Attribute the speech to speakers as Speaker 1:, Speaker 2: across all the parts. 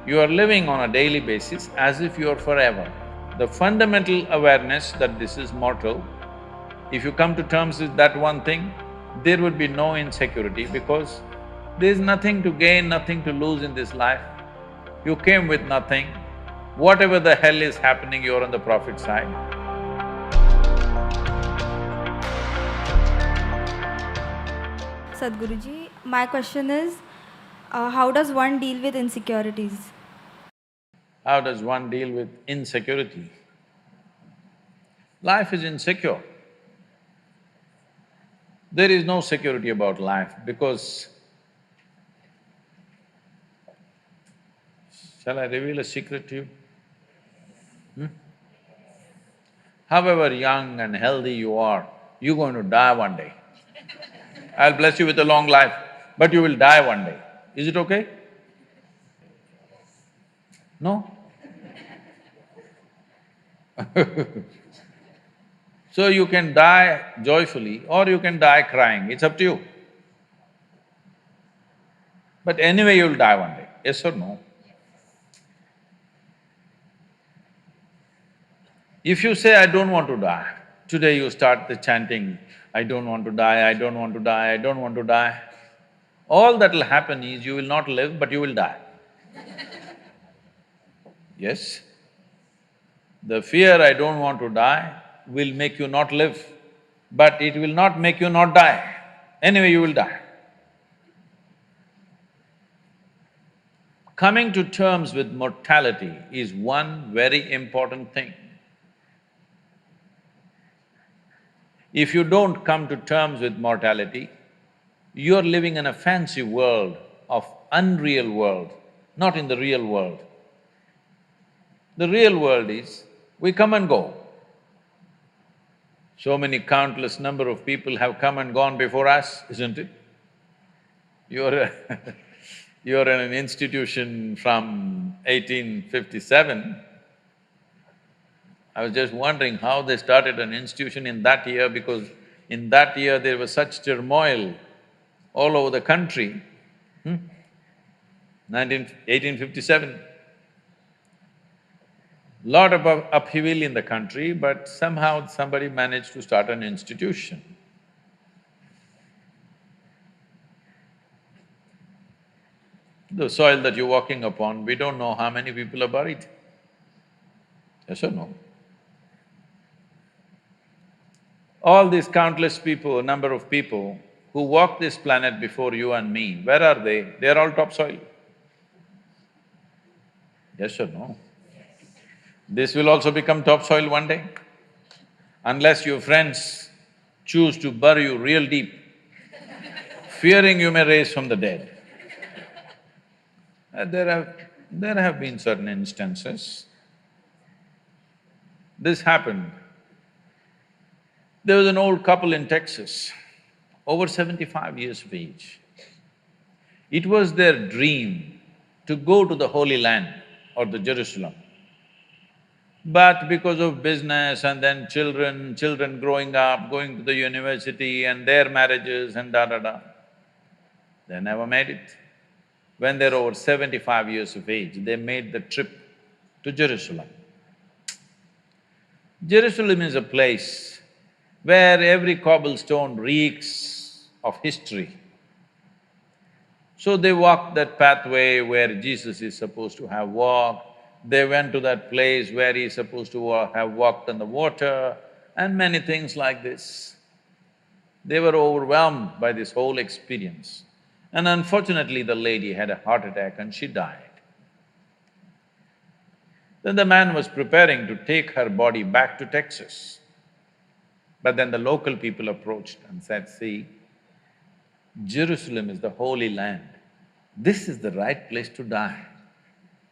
Speaker 1: You are living on a daily basis as if you are forever. The fundamental awareness that this is mortal, if you come to terms with that one thing, there would be no insecurity because there's nothing to gain, nothing to lose in this life. You came with nothing. Whatever the hell is happening, you're on the profit side.
Speaker 2: Sadhguruji, my question is, how does one deal with insecurities?
Speaker 1: How does one deal with insecurity? Life is insecure. There is no security about life because… Shall I reveal a secret to you? However young and healthy you are, you're going to die one day. I'll bless you with a long life, but you will die one day. Is it okay? No? So you can die joyfully or you can die crying, it's up to you. But anyway, you'll die one day, yes or no? If you say, I don't want to die, today you start the chanting, I don't want to die, I don't want to die, I don't want to die. All that'll happen is you will not live, but you will die. Yes? The fear, I don't want to die, will make you not live, but it will not make you not die. Anyway, you will die. Coming to terms with mortality is one very important thing. If you don't come to terms with mortality, you're living in a fancy world of unreal world, not in the real world. The real world is, we come and go. So many countless number of people have come and gone before us, isn't it? You're you're in an institution from 1857. I was just wondering how they started an institution in that year because in that year there was such turmoil all over the country. 1857. Lot of upheaval in the country, but somehow somebody managed to start an institution. The soil that you're walking upon, we don't know how many people are buried. Yes or no? All these countless people, number of people who walked this planet before you and me, where are they? They're all topsoil. Yes or no? This will also become topsoil one day. Unless your friends choose to bury you real deep, fearing you may raise from the dead. There have been certain instances. This happened. There was an old couple in Texas, over 75 years of age. It was their dream to go to the Holy Land or the Jerusalem. But because of business and then children growing up, going to the university and their marriages and da-da-da, they never made it. When they're over 75 years of age, they made the trip to Jerusalem. Jerusalem is a place where every cobblestone reeks of history. So they walked that pathway where Jesus is supposed to have walked, they went to that place where he's supposed to have walked on the water, and many things like this. They were overwhelmed by this whole experience. And unfortunately, the lady had a heart attack and she died. Then the man was preparing to take her body back to Texas. But then the local people approached and said, see, Jerusalem is the Holy Land. This is the right place to die.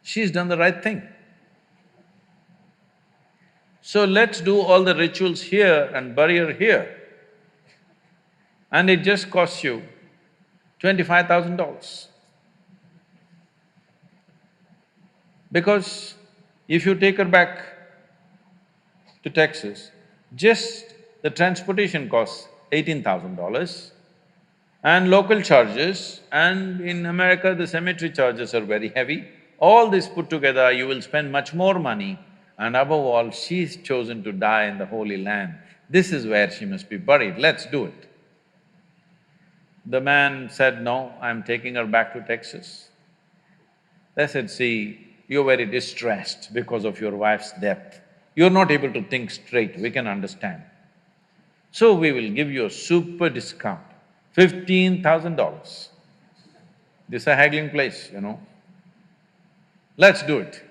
Speaker 1: She's done the right thing. So let's do all the rituals here and bury her here. And it just costs you $25,000. Because if you take her back to Texas, just the transportation costs $18,000 and local charges, and in America the cemetery charges are very heavy. all this put together, you will spend much more money, and above all, she's chosen to die in the Holy Land. This is where she must be buried, let's do it. The man said, no, I'm taking her back to Texas. They said, see, you're very distressed because of your wife's death. You're not able to think straight, we can understand. So we will give you a super discount, $15,000. This is a haggling place, you know. Let's do it.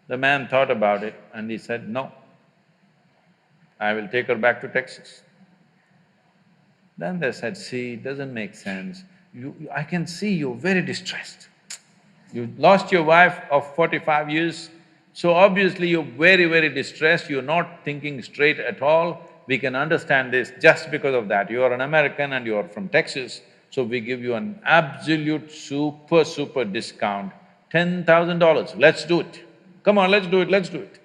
Speaker 1: The man thought about it and he said, no, I will take her back to Texas. Then they said, see, it doesn't make sense. I can see you're very distressed. You lost your wife of 45 years, so obviously you're very, very distressed, you're not thinking straight at all. We can understand this just because of that. You are an American and you are from Texas, so we give you an absolute super discount, $10,000. Let's do it. Come on, let's do it, let's do it.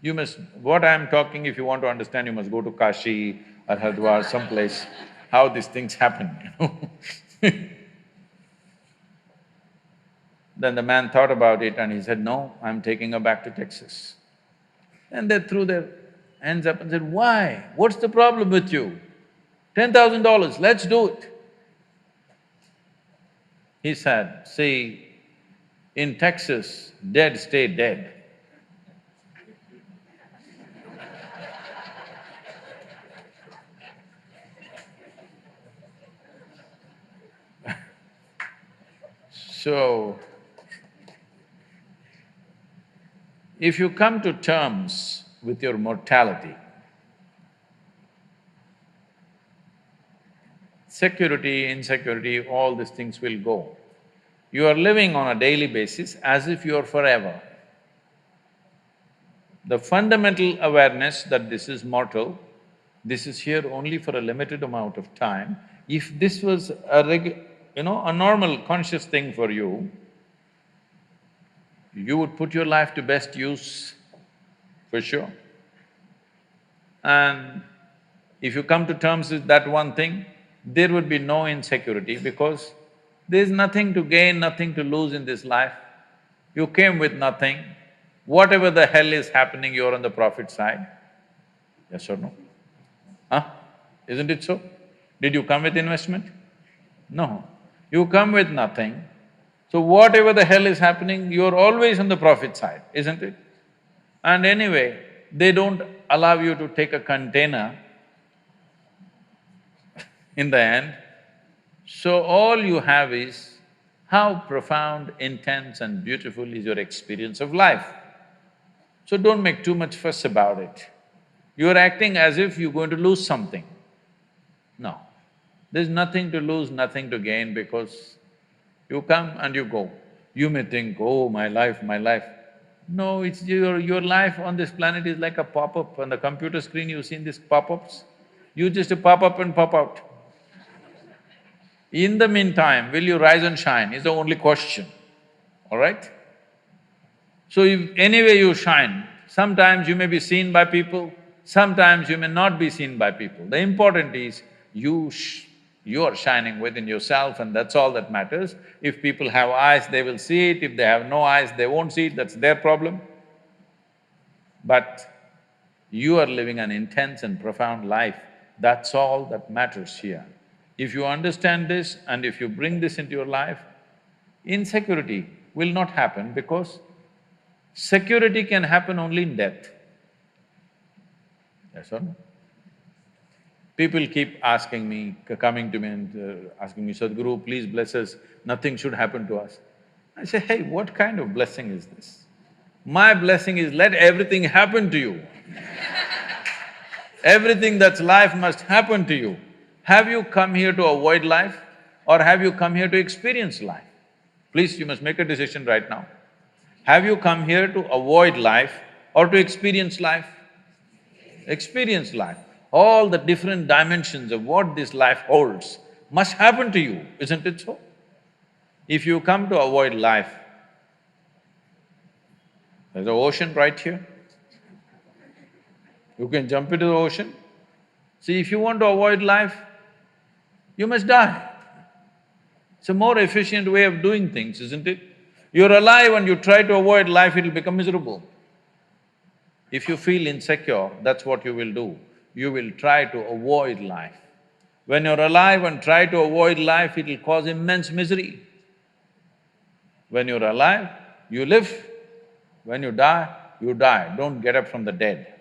Speaker 1: You must… what I'm talking, if you want to understand, you must go to Kashi or Haridwar, someplace, how these things happen, you know. Then the man thought about it and he said, no, I'm taking her back to Texas. And they threw their hands up and said, why? What's the problem with you? $10,000, let's do it. He said, see, in Texas, dead stay dead. So, if you come to terms with your mortality, security, insecurity, all these things will go. You are living on a daily basis as if you are forever. The fundamental awareness that this is mortal, this is here only for a limited amount of time. If this was a normal conscious thing for you, you would put your life to best use, for sure. And if you come to terms with that one thing, there would be no insecurity because there's nothing to gain, nothing to lose in this life. You came with nothing. Whatever the hell is happening, you're on the profit side. Yes or no? Huh? Isn't it so? Did you come with investment? No. You come with nothing. So whatever the hell is happening, you're always on the profit side, isn't it? And anyway, they don't allow you to take a container in the end. So all you have is how profound, intense and beautiful is your experience of life. So don't make too much fuss about it. You're acting as if you're going to lose something. No, there's nothing to lose, nothing to gain because you come and you go. You may think, oh, my life, my life. No, it's your life on this planet is like a pop-up. On the computer screen, you've seen these pop-ups? You just pop up and pop out. In the meantime, will you rise and shine is the only question, all right? So if anyway you shine, sometimes you may be seen by people, sometimes you may not be seen by people. The important is you are shining within yourself and that's all that matters. If people have eyes, they will see it, if they have no eyes, they won't see it, that's their problem. But you are living an intense and profound life, that's all that matters here. If you understand this and if you bring this into your life, insecurity will not happen because security can happen only in death. Yes or no? People keep asking me, coming to me and asking me, Sadhguru, please bless us, nothing should happen to us. I say, hey, what kind of blessing is this? My blessing is let everything happen to you. Everything that's life must happen to you. Have you come here to avoid life or have you come here to experience life? Please, you must make a decision right now. Have you come here to avoid life or to experience life? Experience life. All the different dimensions of what this life holds must happen to you, isn't it so? If you come to avoid life, there's an ocean right here. You can jump into the ocean. See, if you want to avoid life, you must die. It's a more efficient way of doing things, isn't it? You're alive and you try to avoid life, it'll become miserable. If you feel insecure, that's what you will do. You will try to avoid life. When you're alive and try to avoid life, it'll cause immense misery. When you're alive, you live. When you die, don't get up from the dead.